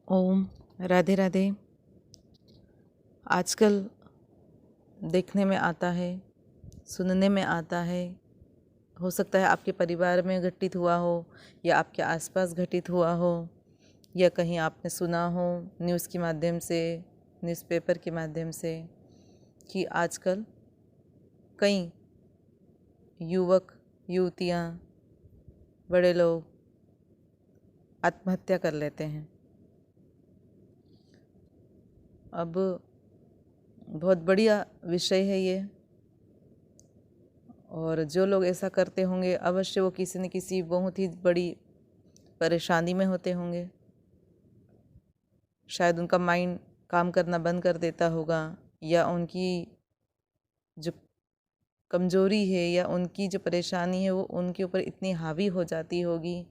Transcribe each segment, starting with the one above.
ओम राधे राधे। आजकल देखने में आता है, सुनने में आता है, हो सकता है आपके परिवार में घटित हुआ हो या आपके आसपास घटित हुआ हो या कहीं आपने सुना हो न्यूज़ के माध्यम से, न्यूज़पेपर के माध्यम से कि आजकल कई युवक युवतियाँ, बड़े लोग आत्महत्या कर लेते हैं। अब बहुत बढ़िया विषय है ये, और जो लोग ऐसा करते होंगे अवश्य वो किसी न किसी बहुत ही बड़ी परेशानी में होते होंगे। शायद उनका माइंड काम करना बंद कर देता होगा, या उनकी जो कमज़ोरी है या उनकी जो परेशानी है वो उनके ऊपर इतनी हावी हो जाती होगी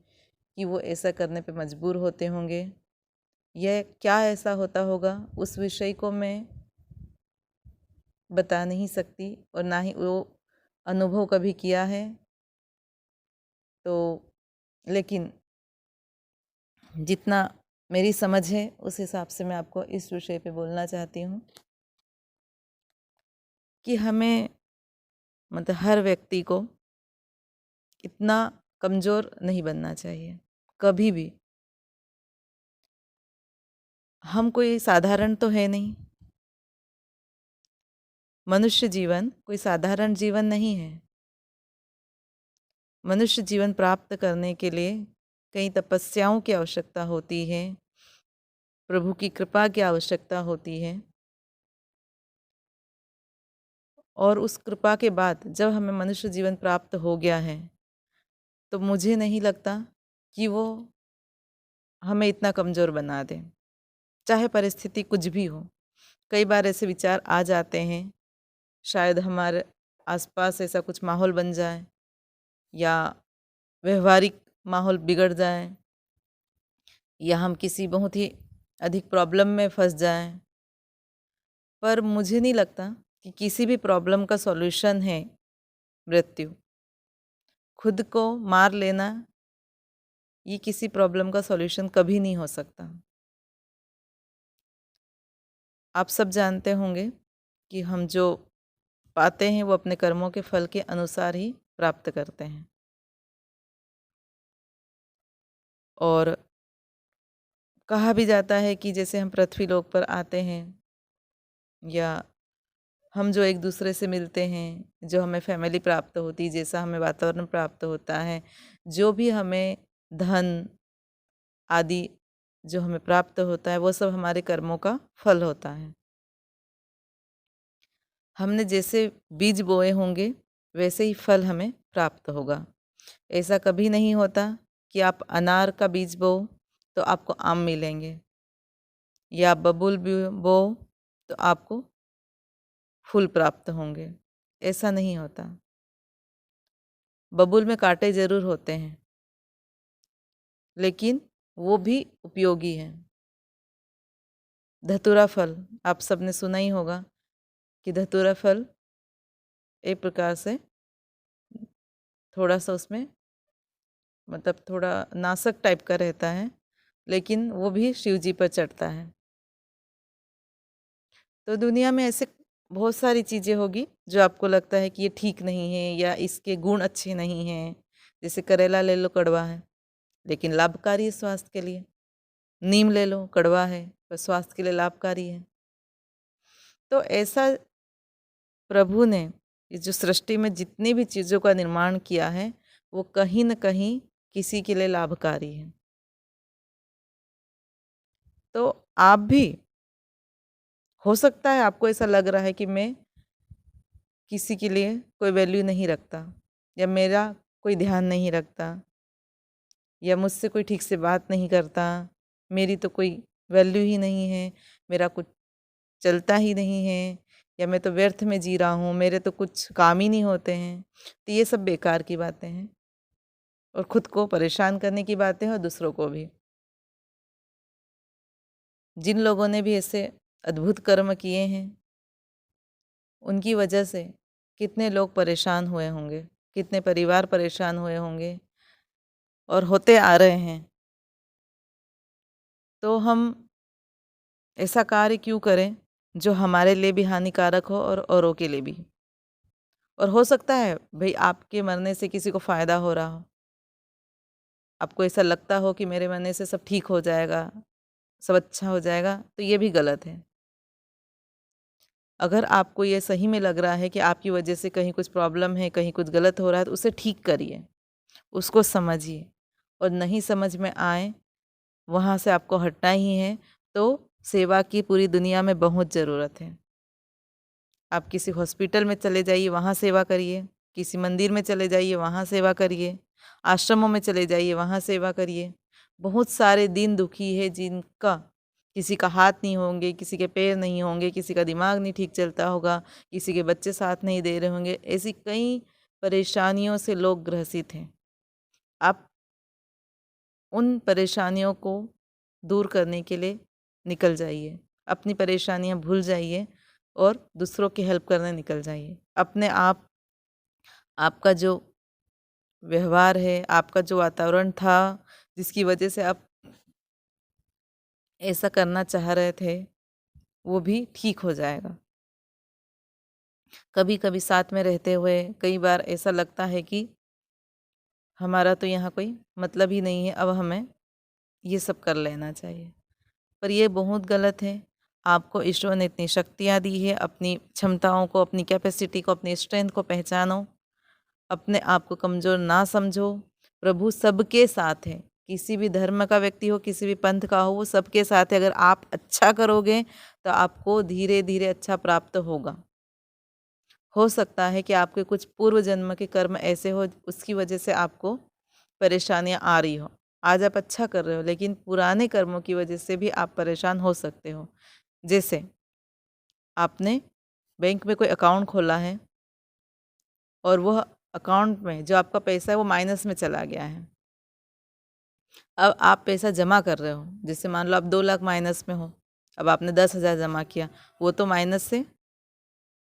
कि वो ऐसा करने पे मजबूर होते होंगे। यह क्या ऐसा होता होगा उस विषय को मैं बता नहीं सकती, और ना ही वो अनुभव कभी किया है। तो लेकिन जितना मेरी समझ है उस हिसाब से मैं आपको इस विषय पे बोलना चाहती हूँ कि हमें मतलब हर व्यक्ति को इतना कमज़ोर नहीं बनना चाहिए कभी भी। हम कोई साधारण तो है नहीं, मनुष्य जीवन कोई साधारण जीवन नहीं है। मनुष्य जीवन प्राप्त करने के लिए कई तपस्याओं की आवश्यकता होती है, प्रभु की कृपा की आवश्यकता होती है, और उस कृपा के बाद जब हमें मनुष्य जीवन प्राप्त हो गया है तो मुझे नहीं लगता कि वो हमें इतना कमज़ोर बना दे, चाहे परिस्थिति कुछ भी हो। कई बार ऐसे विचार आ जाते हैं, शायद हमारे आसपास ऐसा कुछ माहौल बन जाए या व्यवहारिक माहौल बिगड़ जाए या हम किसी बहुत ही अधिक प्रॉब्लम में फंस जाएं। पर मुझे नहीं लगता कि किसी भी प्रॉब्लम का सॉल्यूशन है मृत्यु। खुद को मार लेना ये किसी प्रॉब्लम का सॉल्यूशन कभी नहीं हो सकता। आप सब जानते होंगे कि हम जो पाते हैं वो अपने कर्मों के फल के अनुसार ही प्राप्त करते हैं। और कहा भी जाता है कि जैसे हम पृथ्वी लोक पर आते हैं या हम जो एक दूसरे से मिलते हैं, जो हमें फैमिली प्राप्त होती है, जैसा हमें वातावरण प्राप्त होता है, जो भी हमें धन आदि जो हमें प्राप्त होता है वो सब हमारे कर्मों का फल होता है। हमने जैसे बीज बोए होंगे वैसे ही फल हमें प्राप्त होगा। ऐसा कभी नहीं होता कि आप अनार का बीज बो तो आपको आम मिलेंगे, या बबूल भी बो तो आपको फूल प्राप्त होंगे। ऐसा नहीं होता। बबूल में कांटे ज़रूर होते हैं, लेकिन वो भी उपयोगी हैं। धतूरा फल आप सबने सुना ही होगा कि धतूरा फल एक प्रकार से थोड़ा सा उसमें मतलब थोड़ा नाशक टाइप का रहता है, लेकिन वो भी शिव जी पर चढ़ता है। तो दुनिया में ऐसे बहुत सारी चीज़ें होगी जो आपको लगता है कि ये ठीक नहीं है या इसके गुण अच्छे नहीं हैं। जैसे करेला ले लो, कड़वा है लेकिन लाभकारी है स्वास्थ्य के लिए। नीम ले लो, कड़वा है पर स्वास्थ्य के लिए लाभकारी है। तो ऐसा प्रभु ने इस जो सृष्टि में जितनी भी चीज़ों का निर्माण किया है वो कहीं न कहीं किसी के लिए लाभकारी है। तो आप भी, हो सकता है आपको ऐसा लग रहा है कि मैं किसी के लिए कोई वैल्यू नहीं रखता, या मेरा कोई ध्यान नहीं रखता, या मुझसे कोई ठीक से बात नहीं करता, मेरी तो कोई वैल्यू ही नहीं है, मेरा कुछ चलता ही नहीं है, या मैं तो व्यर्थ में जी रहा हूँ, मेरे तो कुछ काम ही नहीं होते हैं। तो ये सब बेकार की बातें हैं, और खुद को परेशान करने की बातें हैं और दूसरों को भी। जिन लोगों ने भी ऐसे अद्भुत कर्म किए हैं उनकी वजह से कितने लोग परेशान हुए होंगे, कितने परिवार परेशान हुए होंगे और होते आ रहे हैं। तो हम ऐसा कार्य क्यों करें जो हमारे लिए भी हानिकारक हो और औरों के लिए भी। और हो सकता है भाई आपके मरने से किसी को फ़ायदा हो रहा हो, आपको ऐसा लगता हो कि मेरे मरने से सब ठीक हो जाएगा, सब अच्छा हो जाएगा, तो ये भी गलत है। अगर आपको ये सही में लग रहा है कि आपकी वजह से कहीं कुछ प्रॉब्लम है, कहीं कुछ गलत हो रहा है, तो उसे ठीक करिए, उसको समझिए। और नहीं समझ में आए, वहाँ से आपको हटना ही है, तो सेवा की पूरी दुनिया में बहुत ज़रूरत है। आप किसी हॉस्पिटल में चले जाइए, वहाँ सेवा करिए, किसी मंदिर में चले जाइए, वहाँ सेवा करिए, आश्रमों में चले जाइए, वहाँ सेवा करिए। बहुत सारे दीन दुखी है जिनका किसी का हाथ नहीं होंगे, किसी के पैर नहीं होंगे, किसी का दिमाग नहीं ठीक चलता होगा, किसी के बच्चे साथ नहीं दे रहे होंगे, ऐसी कई परेशानियों से लोग ग्रसित हैं। आप उन परेशानियों को दूर करने के लिए निकल जाइए, अपनी परेशानियां भूल जाइए और दूसरों की हेल्प करने निकल जाइए। अपने आप, आपका जो व्यवहार है, आपका जो वातावरण था जिसकी वजह से आप ऐसा करना चाह रहे थे, वो भी ठीक हो जाएगा। कभी कभी साथ में रहते हुए कई बार ऐसा लगता है कि हमारा तो यहाँ कोई मतलब ही नहीं है, अब हमें ये सब कर लेना चाहिए, पर ये बहुत गलत है। आपको ईश्वर ने इतनी शक्तियाँ दी है, अपनी क्षमताओं को, अपनी कैपेसिटी को, अपनी स्ट्रेंथ को पहचानो, अपने आप को कमज़ोर ना समझो। प्रभु सबके साथ है, किसी भी धर्म का व्यक्ति हो, किसी भी पंथ का हो, वो सबके साथ है। अगर आप अच्छा करोगे तो आपको धीरे धीरे अच्छा प्राप्त होगा। हो सकता है कि आपके कुछ पूर्व जन्म के कर्म ऐसे हो, उसकी वजह से आपको परेशानियां आ रही हो। आज आप अच्छा कर रहे हो, लेकिन पुराने कर्मों की वजह से भी आप परेशान हो सकते हो। जैसे आपने बैंक में कोई अकाउंट खोला है और वह अकाउंट में जो आपका पैसा है वो माइनस में चला गया है। अब आप पैसा जमा कर रहे हो, जैसे मान लो आप 2 लाख माइनस में हो, अब आपने 10,000 जमा किया, वो तो माइनस से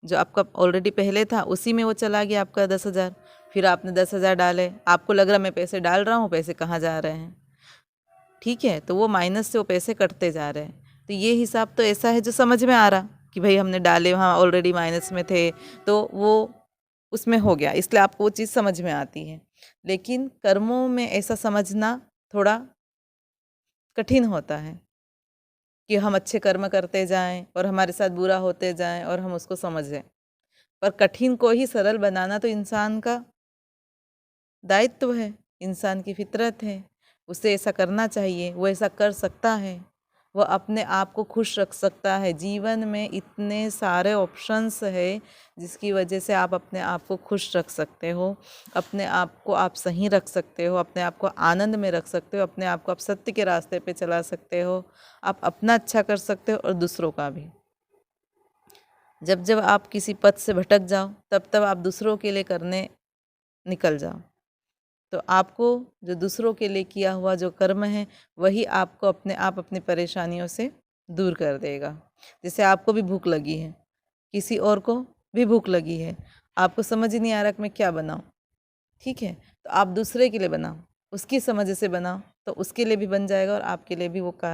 जो आपका ऑलरेडी पहले था उसी में वो चला गया आपका 10,000। फिर आपने 10,000 डाले, आपको लग रहा मैं पैसे डाल रहा हूँ, पैसे कहाँ जा रहे हैं, ठीक है, तो वो माइनस से वो पैसे कटते जा रहे हैं। तो ये हिसाब तो ऐसा है जो समझ में आ रहा कि भाई हमने डाले, वहाँ ऑलरेडी माइनस में थे, तो वो उसमें हो गया, इसलिए आपको वो चीज़ समझ में आती है। लेकिन कर्मों में ऐसा समझना थोड़ा कठिन होता है कि हम अच्छे कर्म करते जाएं और हमारे साथ बुरा होते जाएं और हम उसको समझें। पर कठिन को ही सरल बनाना तो इंसान का दायित्व है, इंसान की फितरत है। उसे ऐसा करना चाहिए, वो ऐसा कर सकता है, वो अपने आप को खुश रख सकता है। जीवन में इतने सारे ऑप्शंस है जिसकी वजह से आप अपने आप को खुश रख सकते हो, अपने आप को आप सही रख सकते हो, अपने आप को आनंद में रख सकते हो, अपने आप को आप सत्य के रास्ते पे चला सकते हो, आप अपना अच्छा कर सकते हो और दूसरों का भी। जब जब आप किसी पथ से भटक जाओ, तब तब आप दूसरों के लिए करने निकल जाओ, तो आपको जो दूसरों के लिए किया हुआ जो कर्म है वही आपको अपने आप अपनी परेशानियों से दूर कर देगा। जैसे आपको भी भूख लगी है, किसी और को भी भूख लगी है, आपको समझ ही नहीं आ रहा कि मैं क्या बनाऊं, ठीक है, तो आप दूसरे के लिए बनाओ, उसकी समझ से बनाओ, तो उसके लिए भी बन जाएगा और आपके लिए भी वो का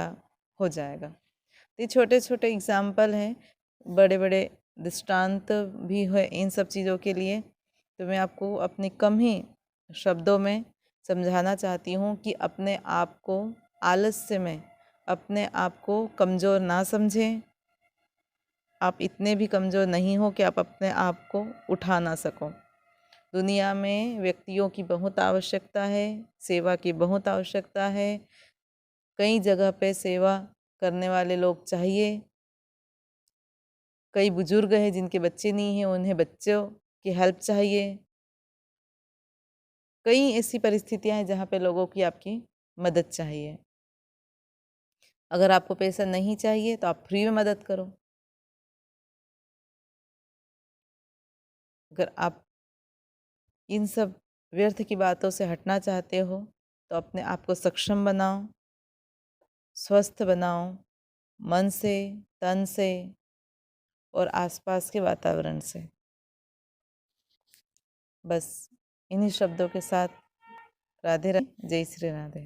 हो जाएगा। तो ये छोटे छोटे एग्जाम्पल हैं, बड़े बड़े दृष्टांत भी है इन सब चीज़ों के लिए। तो मैं आपको अपने कम ही शब्दों में समझाना चाहती हूँ कि अपने आप को आलस्य में अपने आप को कमज़ोर ना समझें। आप इतने भी कमज़ोर नहीं हो कि आप अपने आप को उठा ना सको। दुनिया में व्यक्तियों की बहुत आवश्यकता है, सेवा की बहुत आवश्यकता है। कई जगह पे सेवा करने वाले लोग चाहिए। कई बुजुर्ग हैं जिनके बच्चे नहीं हैं, उन्हें बच्चों की हेल्प चाहिए। कई ऐसी परिस्थितियां हैं जहाँ पे लोगों की आपकी मदद चाहिए। अगर आपको पैसा नहीं चाहिए तो आप फ्री में मदद करो। अगर आप इन सब व्यर्थ की बातों से हटना चाहते हो तो अपने आप को सक्षम बनाओ, स्वस्थ बनाओ, मन से, तन से और आसपास के वातावरण से। बस इन्हीं शब्दों के साथ राधे राधे, जय श्री राधे।